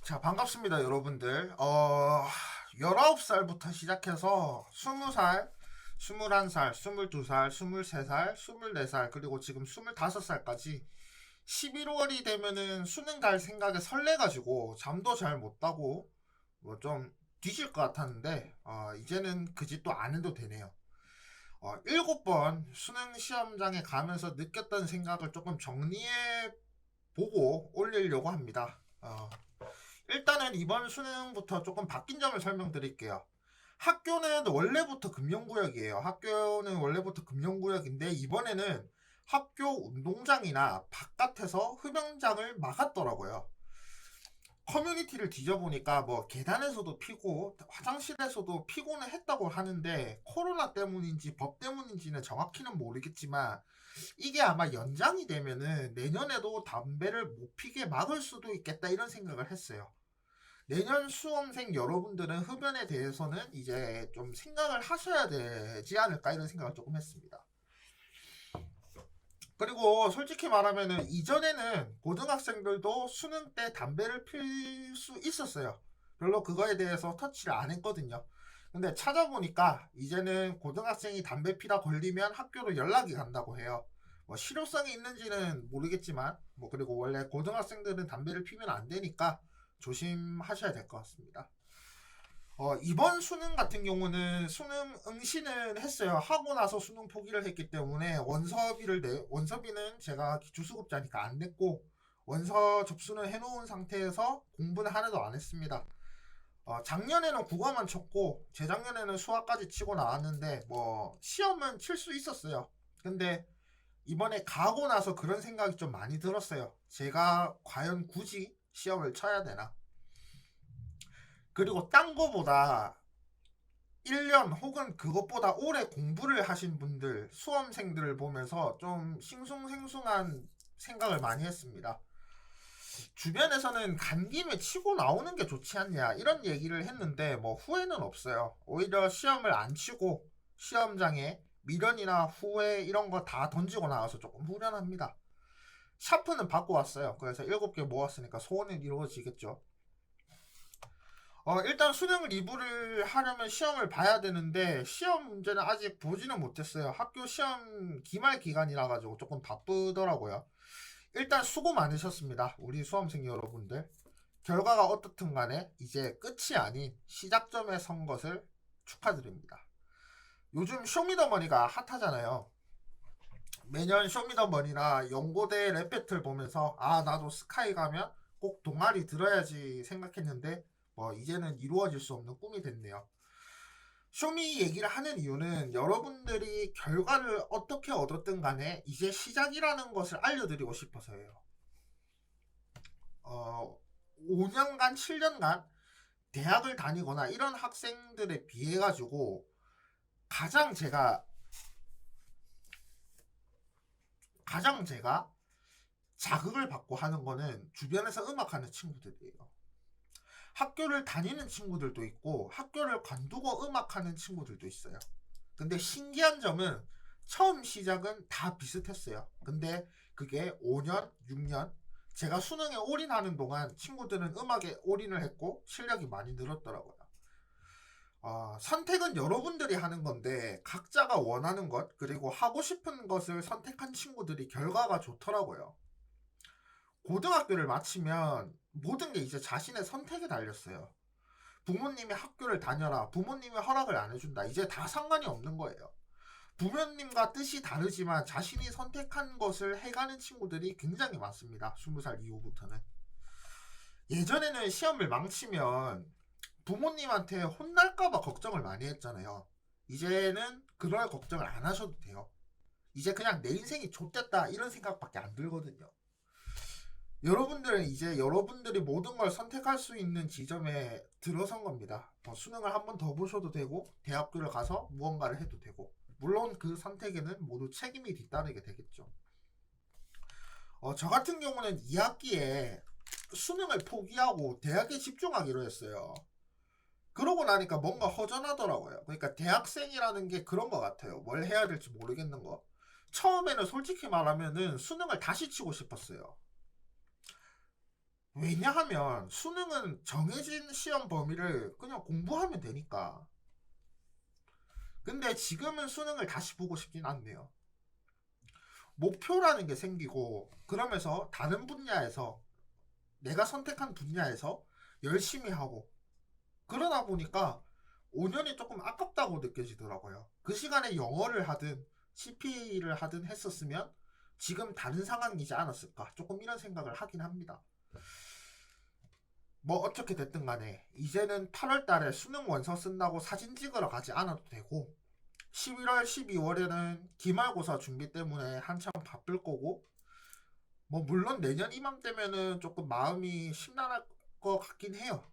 자, 반갑습니다, 여러분들. 19살부터 시작해서 20살, 21살, 22살, 23살, 24살, 그리고 지금 25살까지 11월이 되면은 수능 갈 생각에 설레가지고 잠도 잘 못 자고 뭐 좀 뒤질 것 같았는데, 이제는 그 짓도 안 해도 되네요. 7번 수능 시험장에 가면서 느꼈던 생각을 조금 정리해 보고 올리려고 합니다. 일단은 이번 수능부터 조금 바뀐 점을 설명드릴게요. 학교는 원래부터 금연구역이에요. 학교는 원래부터 금연구역인데 이번에는 학교 운동장이나 바깥에서 흡연장을 막았더라고요. 커뮤니티를 뒤져보니까 뭐 계단에서도 피고 화장실에서도 피고는 했다고 하는데 코로나 때문인지 법 때문인지는 정확히는 모르겠지만 이게 아마 연장이 되면은 내년에도 담배를 못 피게 막을 수도 있겠다 이런 생각을 했어요. 내년 수험생 여러분들은 흡연에 대해서는 이제 좀 생각을 하셔야 되지 않을까 이런 생각을 조금 했습니다. 그리고 솔직히 말하면은 이전에는 고등학생들도 수능 때 담배를 필 수 있었어요. 별로 그거에 대해서 터치를 안 했거든요. 근데 찾아보니까 이제는 고등학생이 담배 피다 걸리면 학교로 연락이 간다고 해요. 뭐 실효성이 있는지는 모르겠지만 뭐 그리고 원래 고등학생들은 담배를 피면 안 되니까 조심하셔야 될 것 같습니다. 이번 수능 같은 경우는 수능 응시는 했어요. 하고 나서 수능 포기를 했기 때문에 원서비는 제가 기초수급자니까 안 냈고 원서 접수는 해놓은 상태에서 공부는 하나도 안 했습니다. 작년에는 국어만 쳤고 재작년에는 수학까지 치고 나왔는데 뭐 시험은 칠 수 있었어요. 근데 이번에 가고 나서 그런 생각이 좀 많이 들었어요. 제가 과연 굳이 시험을 쳐야 되나? 그리고 딴 거보다 1년 혹은 그것보다 오래 공부를 하신 분들, 수험생들을 보면서 좀 싱숭생숭한 생각을 많이 했습니다. 주변에서는 간 김에 치고 나오는 게 좋지 않냐 이런 얘기를 했는데 뭐 후회는 없어요. 오히려 시험을 안 치고 시험장에 미련이나 후회 이런 거 다 던지고 나와서 조금 후련합니다. 샤프는 받고 왔어요. 그래서 7개 모았으니까 소원은 이루어지겠죠. 일단 수능 리뷰를 하려면 시험을 봐야 되는데 시험 문제는 아직 보지는 못했어요. 학교 시험 기말 기간이라 가지고 조금 바쁘더라고요. 일단 수고 많으셨습니다. 우리 수험생 여러분들. 결과가 어떻든 간에 이제 끝이 아닌 시작점에 선 것을 축하드립니다. 요즘 쇼미더머니가 핫하잖아요. 매년 쇼미더머니나 연고대 랩배틀 보면서 아 나도 스카이 가면 꼭 동아리 들어야지 생각했는데 뭐 이제는 이루어질 수 없는 꿈이 됐네요. 쇼미 얘기를 하는 이유는 여러분들이 결과를 어떻게 얻었든 간에 이제 시작이라는 것을 알려드리고 싶어서예요. 5년간 7년간 대학을 다니거나 이런 학생들에 비해 가지고 가장 제가 가장 제가 자극을 받고 하는 거는 주변에서 음악하는 친구들이에요. 학교를 다니는 친구들도 있고 학교를 관두고 음악하는 친구들도 있어요. 근데 신기한 점은 처음 시작은 다 비슷했어요. 근데 그게 5년, 6년 제가 수능에 올인하는 동안 친구들은 음악에 올인을 했고 실력이 많이 늘었더라고요. 선택은 여러분들이 하는 건데 각자가 원하는 것 그리고 하고 싶은 것을 선택한 친구들이 결과가 좋더라고요. 고등학교를 마치면 모든 게 이제 자신의 선택에 달렸어요. 부모님이 학교를 다녀라. 부모님이 허락을 안 해준다. 이제 다 상관이 없는 거예요. 부모님과 뜻이 다르지만 자신이 선택한 것을 해가는 친구들이 굉장히 많습니다. 20살 이후부터는. 예전에는 시험을 망치면 부모님한테 혼날까봐 걱정을 많이 했잖아요. 이제는 그럴 걱정을 안 하셔도 돼요. 이제 그냥 내 인생이 좆됐다 이런 생각밖에 안 들거든요. 여러분들은 이제 여러분들이 모든 걸 선택할 수 있는 지점에 들어선 겁니다. 수능을 한 번 더 보셔도 되고 대학교를 가서 무언가를 해도 되고 물론 그 선택에는 모두 책임이 뒤따르게 되겠죠. 저 같은 경우는 2학기에 수능을 포기하고 대학에 집중하기로 했어요. 그러고 나니까 뭔가 허전하더라고요. 그러니까 대학생이라는 게 그런 것 같아요. 뭘 해야 될지 모르겠는 거. 처음에는 솔직히 말하면은 수능을 다시 치고 싶었어요. 왜냐하면 수능은 정해진 시험 범위를 그냥 공부하면 되니까. 근데 지금은 수능을 다시 보고 싶진 않네요. 목표라는 게 생기고 그러면서 다른 분야에서 내가 선택한 분야에서 열심히 하고 그러다 보니까 5년이 조금 아깝다고 느껴지더라고요. 그 시간에 영어를 하든 CP를 하든 했었으면 지금 다른 상황이지 않았을까 조금 이런 생각을 하긴 합니다. 뭐 어떻게 됐든 간에 이제는 8월 달에 수능 원서 쓴다고 사진 찍으러 가지 않아도 되고 11월, 12월에는 기말고사 준비 때문에 한참 바쁠 거고 뭐 물론 내년 이맘때면은 조금 마음이 심란할 것 같긴 해요.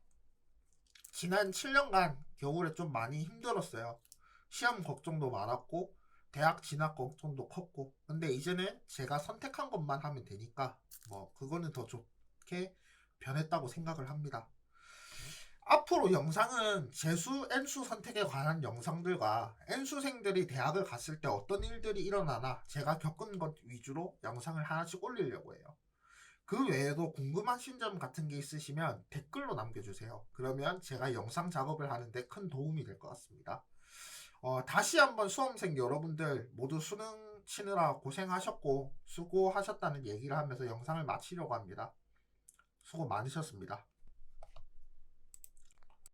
지난 7년간 겨울에 좀 많이 힘들었어요. 시험 걱정도 많았고 대학 진학 걱정도 컸고 근데 이제는 제가 선택한 것만 하면 되니까 뭐 그거는 더 좋게 변했다고 생각을 합니다. 앞으로 영상은 재수, N수 선택에 관한 영상들과 N수생들이 대학을 갔을 때 어떤 일들이 일어나나 제가 겪은 것 위주로 영상을 하나씩 올리려고 해요. 그 외에도 궁금하신 점 같은 게 있으시면 댓글로 남겨주세요. 그러면 제가 영상 작업을 하는데 큰 도움이 될 것 같습니다. 다시 한번 수험생 여러분들 모두 수능 치느라 고생하셨고 수고하셨다는 얘기를 하면서 영상을 마치려고 합니다. 수고 많으셨습니다.